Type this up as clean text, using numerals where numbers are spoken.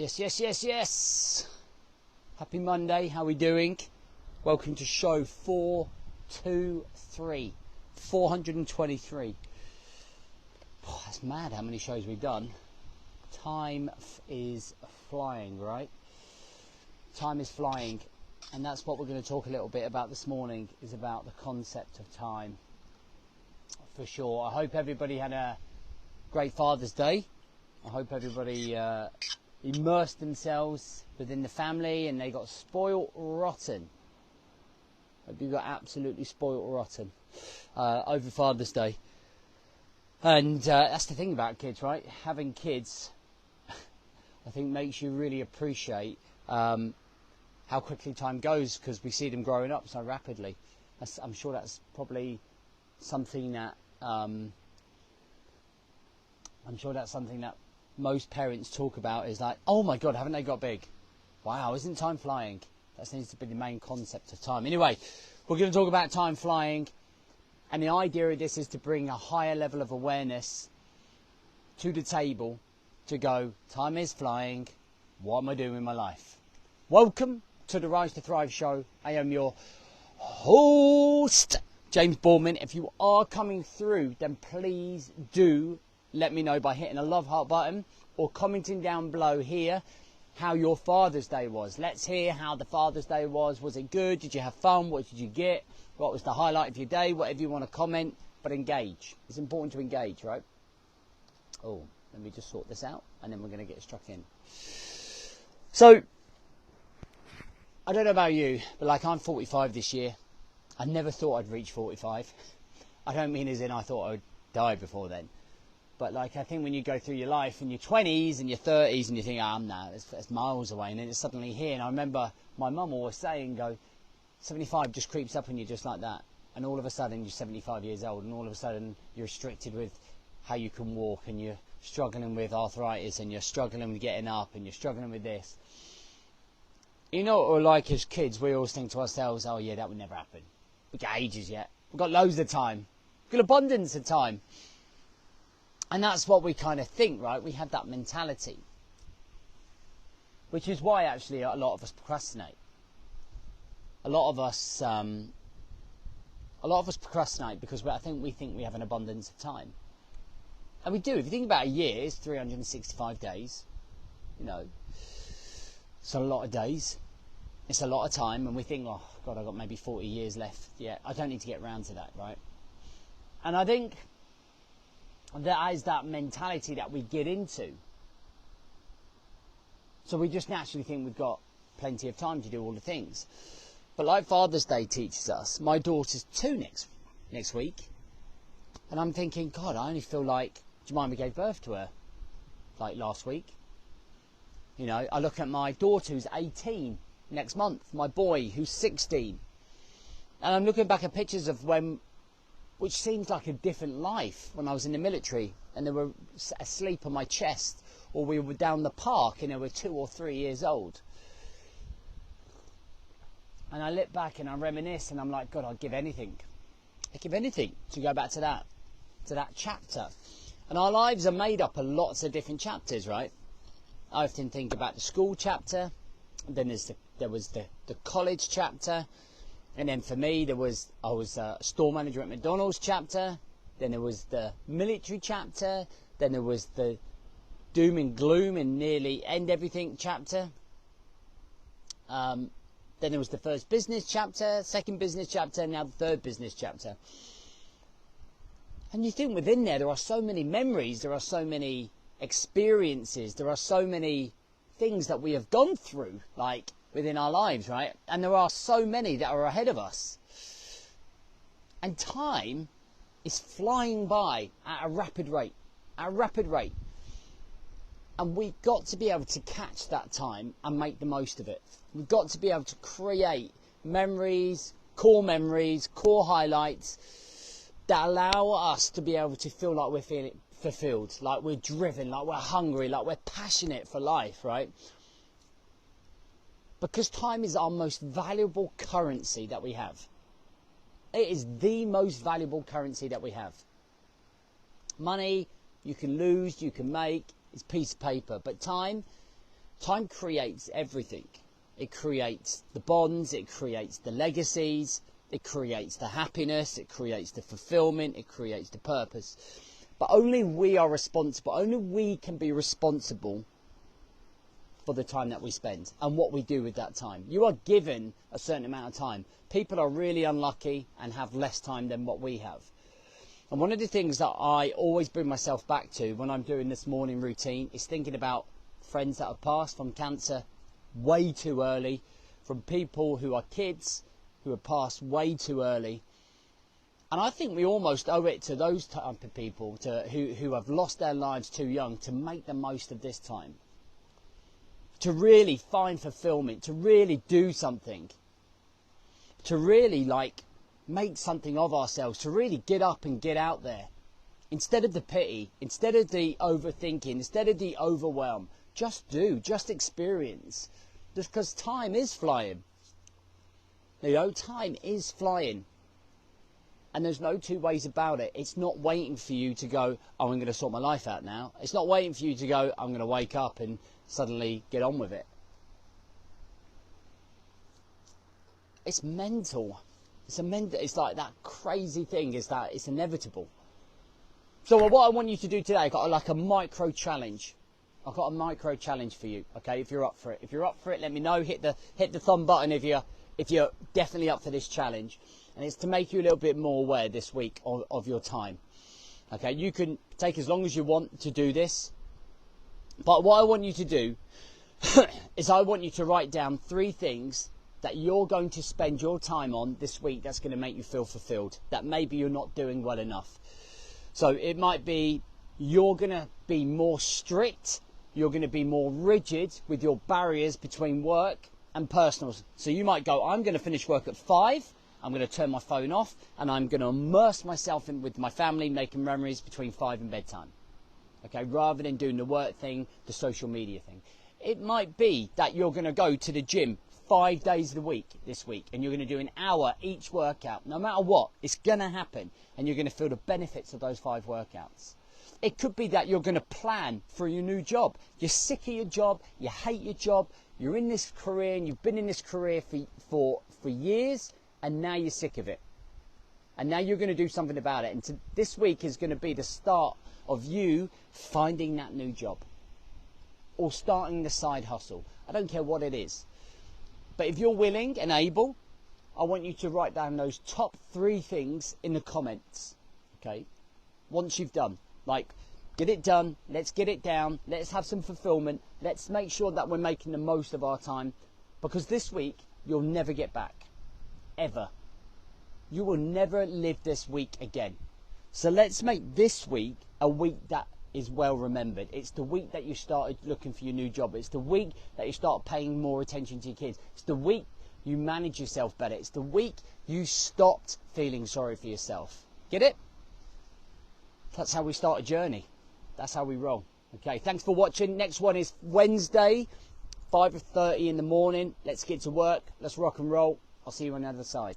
Yes, yes, yes, yes. Happy Monday. How are we doing? Welcome to show 423. 423. Oh, that's mad how many shows we've done. Time is flying, right? Time is flying. And that's what we're going to talk a little bit about this morning, is about the concept of time. For sure. I hope everybody had a great Father's Day. I hope everybody immersed themselves within the family and they got spoiled rotten. I hope you got absolutely spoiled rotten over Father's Day. And that's the thing about kids, right? Having kids, I think, makes you really appreciate how quickly time goes, because we see them growing up so rapidly. I'm sure that's probably something that most parents talk about, is like, oh my God, haven't they got big? Wow, isn't time flying? That seems to be the main concept of time. Anyway, we're going to talk about time flying, and the idea of this is to bring a higher level of awareness to the table to go, time is flying, what am I doing with my life? Welcome to the Rise to Thrive show. I am your host, James Bourman. If you are coming through, then please do let me know by hitting a love heart button or commenting down below here how your Father's Day was. Let's hear how the Father's Day was. Was it good? Did you have fun? What did you get? What was the highlight of your day? Whatever you want to comment, but engage. It's important to engage, right? Oh, let me just sort this out and then we're going to get struck in. So, I don't know about you, but like, I'm 45 this year. I never thought I'd reach 45. I don't mean as in I thought I'd die before then. But like, I think when you go through your life in your 20s and your 30s and you think, no, it's miles away, and then it's suddenly here. And I remember my mum always saying, 75 just creeps up on you just like that. And all of a sudden you're 75 years old, and all of a sudden you're restricted with how you can walk, and you're struggling with arthritis, and you're struggling with getting up, and you're struggling with this. You know what we're like as kids? We always think to ourselves, oh yeah, that would never happen. We've got ages yet. We've got loads of time. We've got abundance of time. And that's what we kind of think, right? We have that mentality. Which is why actually a lot of us procrastinate. A lot of us procrastinate because I think we think we have an abundance of time. And we do. If you think about a year, it's 365 days. You know, it's a lot of days. It's a lot of time. And we think, oh God, I've got maybe 40 years left. Yeah, I don't need to get around to that, right? And I think that is that mentality that we get into. So we just naturally think we've got plenty of time to do all the things. But like Father's Day teaches us, my daughter's 2 next week. And I'm thinking, God, I only feel like, do you mind we gave birth to her like last week? You know, I look at my daughter who's 18 next month, my boy who's 16. And I'm looking back at pictures of which seems like a different life, when I was in the military and they were asleep on my chest, or we were down the park and they were 2 or 3 years old. And I look back and I reminisce and I'm like, God, I'd give anything. I'd give anything to go back to that chapter. And our lives are made up of lots of different chapters, right? I often think about the school chapter, and then there was the college chapter. And then for me, I was a store manager at McDonald's chapter. Then there was the military chapter. Then there was the doom and gloom and nearly end everything chapter. Then there was the first business chapter, second business chapter, and now the third business chapter. And you think within there are so many memories, there are so many experiences, there are so many things that we have gone through, like, within our lives, right? And there are so many that are ahead of us. And time is flying by at a rapid rate. And we've got to be able to catch that time and make the most of it. We've got to be able to create memories, core highlights that allow us to be able to feel like we're feeling fulfilled, like we're driven, like we're hungry, like we're passionate for life, right? Because time is our most valuable currency that we have. It is the most valuable currency that we have. Money, you can lose, you can make, it's a piece of paper. But time Time creates everything. It creates the bonds, it creates the legacies, it creates the happiness, it creates the fulfillment, it creates the purpose. But only we are responsible, only we can be responsible for the time that we spend and what we do with that time. You are given a certain amount of time. People are really unlucky and have less time than what we have. And one of the things that I always bring myself back to when I'm doing this morning routine is thinking about friends that have passed from cancer way too early, from people who are kids who have passed way too early. And I think we almost owe it to those type of people who have lost their lives too young to make the most of this time. To really find fulfillment, to really do something. To really make something of ourselves, to really get up and get out there. Instead of the pity, instead of the overthinking, instead of the overwhelm, just do, just experience. Just because time is flying. You know, time is flying. And there's no two ways about it. It's not waiting for you to go, oh, I'm going to sort my life out now. It's not waiting for you to go, I'm going to wake up and suddenly get on with it. It's mental. It's like that crazy thing is that it's inevitable. So what I want you to do today, I've got like a micro challenge. I've got a micro challenge for you, okay, if you're up for it. If you're up for it, let me know. Hit the thumb button if you're definitely up for this challenge. And it's to make you a little bit more aware this week of your time. Okay, you can take as long as you want to do this. But what I want you to do is I want you to write down 3 things that you're going to spend your time on this week that's going to make you feel fulfilled, that maybe you're not doing well enough. So it might be you're going to be more strict, you're going to be more rigid with your barriers between work and personal. So you might go, I'm going to finish work at 5, I'm going to turn my phone off, and I'm going to immerse myself in with my family, making memories between 5 and bedtime. Okay, rather than doing the work thing, the social media thing. It might be that you're going to go to the gym 5 days of the week this week, and you're going to do an hour each workout. No matter what, it's going to happen, and you're going to feel the benefits of those 5 workouts. It could be that you're going to plan for your new job. You're sick of your job, you hate your job, you're in this career, and you've been in this career for years, and now you're sick of it. And now you're going to do something about it. And this week is going to be the start of you finding that new job. Or starting the side hustle. I don't care what it is. But if you're willing and able, I want you to write down those top 3 things in the comments. Okay? Once you've done. Like, get it done. Let's get it down. Let's have some fulfillment. Let's make sure that we're making the most of our time. Because this week, you'll never get back. Ever. You will never live this week again. So let's make this week a week that is well remembered. It's the week that you started looking for your new job. It's the week that you start paying more attention to your kids. It's the week you manage yourself better. It's the week you stopped feeling sorry for yourself. Get it? That's how we start a journey. That's how we roll. Okay, thanks for watching. Next one is Wednesday, 5:30 in the morning. Let's get to work. Let's rock and roll. I'll see you on the other side.